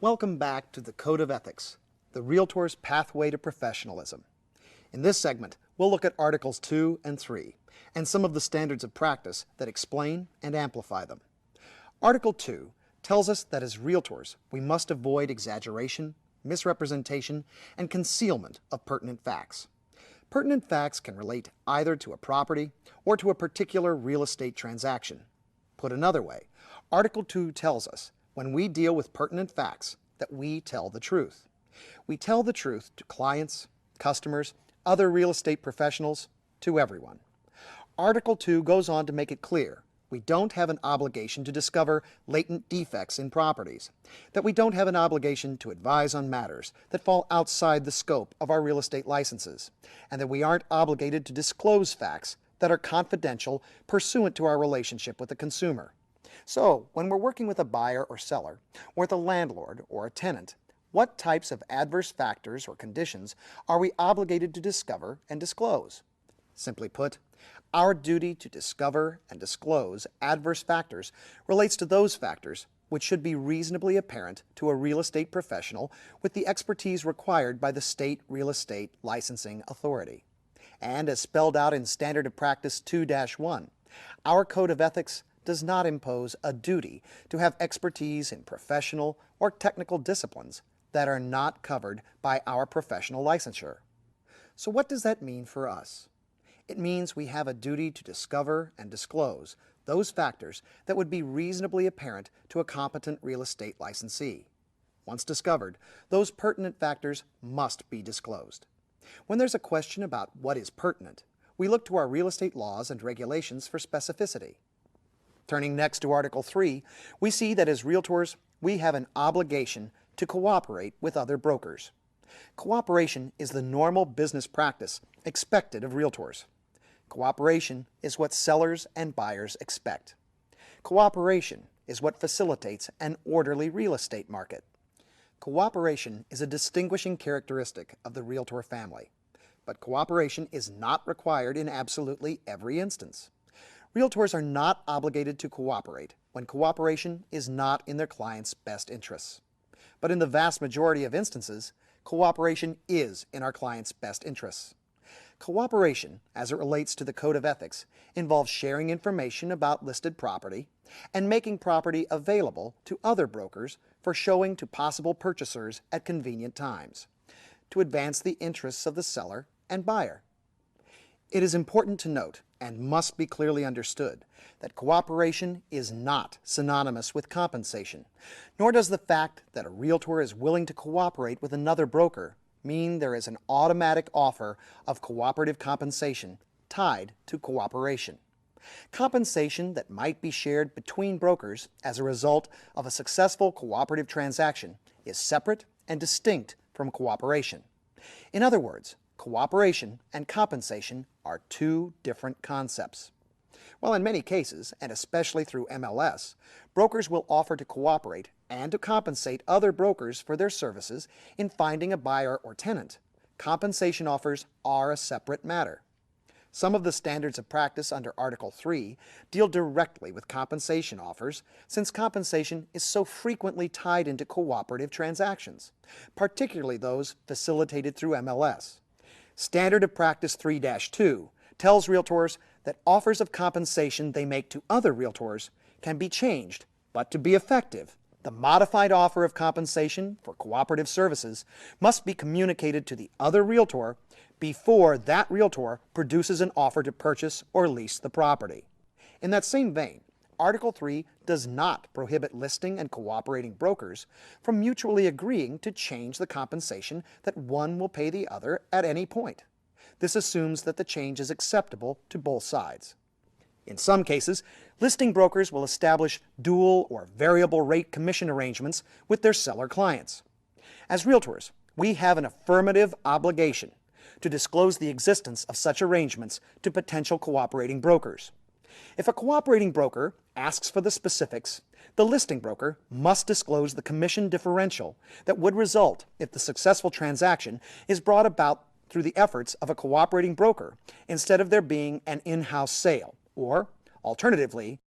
Welcome back to the Code of Ethics, the Realtor's Pathway to Professionalism. In this segment, we'll look at Articles 2 and 3, and some of the standards of practice that explain and amplify them. Article 2 tells us that as Realtors, we must avoid exaggeration, misrepresentation, and concealment of pertinent facts. Pertinent facts can relate either to a property or to a particular real estate transaction. Put another way, Article 2 tells us when we deal with pertinent facts that we tell the truth. We tell the truth to clients, customers, other real estate professionals, to everyone. Article 2 goes on to make it clear we don't have an obligation to discover latent defects in properties, that we don't have an obligation to advise on matters that fall outside the scope of our real estate licenses, and that we aren't obligated to disclose facts that are confidential pursuant to our relationship with the consumer. So, when we're working with a buyer or seller, or with a landlord or a tenant, what types of adverse factors or conditions are we obligated to discover and disclose? Simply put, our duty to discover and disclose adverse factors relates to those factors which should be reasonably apparent to a real estate professional with the expertise required by the state real estate licensing authority. And as spelled out in Standard of Practice 2-1, our Code of Ethics does not impose a duty to have expertise in professional or technical disciplines that are not covered by our professional licensure. So what does that mean for us? It means we have a duty to discover and disclose those factors that would be reasonably apparent to a competent real estate licensee. Once discovered, those pertinent factors must be disclosed. When there's a question about what is pertinent, we look to our real estate laws and regulations for specificity. Turning next to Article 3, we see that as Realtors, we have an obligation to cooperate with other brokers. Cooperation is the normal business practice expected of Realtors. Cooperation is what sellers and buyers expect. Cooperation is what facilitates an orderly real estate market. Cooperation is a distinguishing characteristic of the Realtor family, but cooperation is not required in absolutely every instance. Realtors are not obligated to cooperate when cooperation is not in their client's best interests. But in the vast majority of instances, cooperation is in our client's best interests. Cooperation, as it relates to the Code of Ethics, involves sharing information about listed property and making property available to other brokers for showing to possible purchasers at convenient times, to advance the interests of the seller and buyer. It is important to note, and must be clearly understood, that cooperation is not synonymous with compensation, nor does the fact that a Realtor is willing to cooperate with another broker mean there is an automatic offer of cooperative compensation tied to cooperation. Compensation that might be shared between brokers as a result of a successful cooperative transaction is separate and distinct from cooperation. In other words, cooperation and compensation are two different concepts. While in many cases, and especially through MLS, brokers will offer to cooperate and to compensate other brokers for their services in finding a buyer or tenant, compensation offers are a separate matter. Some of the standards of practice under Article 3 deal directly with compensation offers, since compensation is so frequently tied into cooperative transactions, particularly those facilitated through MLS. Standard of Practice 3-2 tells Realtors that offers of compensation they make to other Realtors can be changed, but to be effective, the modified offer of compensation for cooperative services must be communicated to the other Realtor before that Realtor produces an offer to purchase or lease the property. In that same vein, Article 3 does not prohibit listing and cooperating brokers from mutually agreeing to change the compensation that one will pay the other at any point. This assumes that the change is acceptable to both sides. In some cases, listing brokers will establish dual or variable rate commission arrangements with their seller clients. As Realtors, we have an affirmative obligation to disclose the existence of such arrangements to potential cooperating brokers. If a cooperating broker asks for the specifics, the listing broker must disclose the commission differential that would result if the successful transaction is brought about through the efforts of a cooperating broker instead of there being an in-house sale, or, alternatively,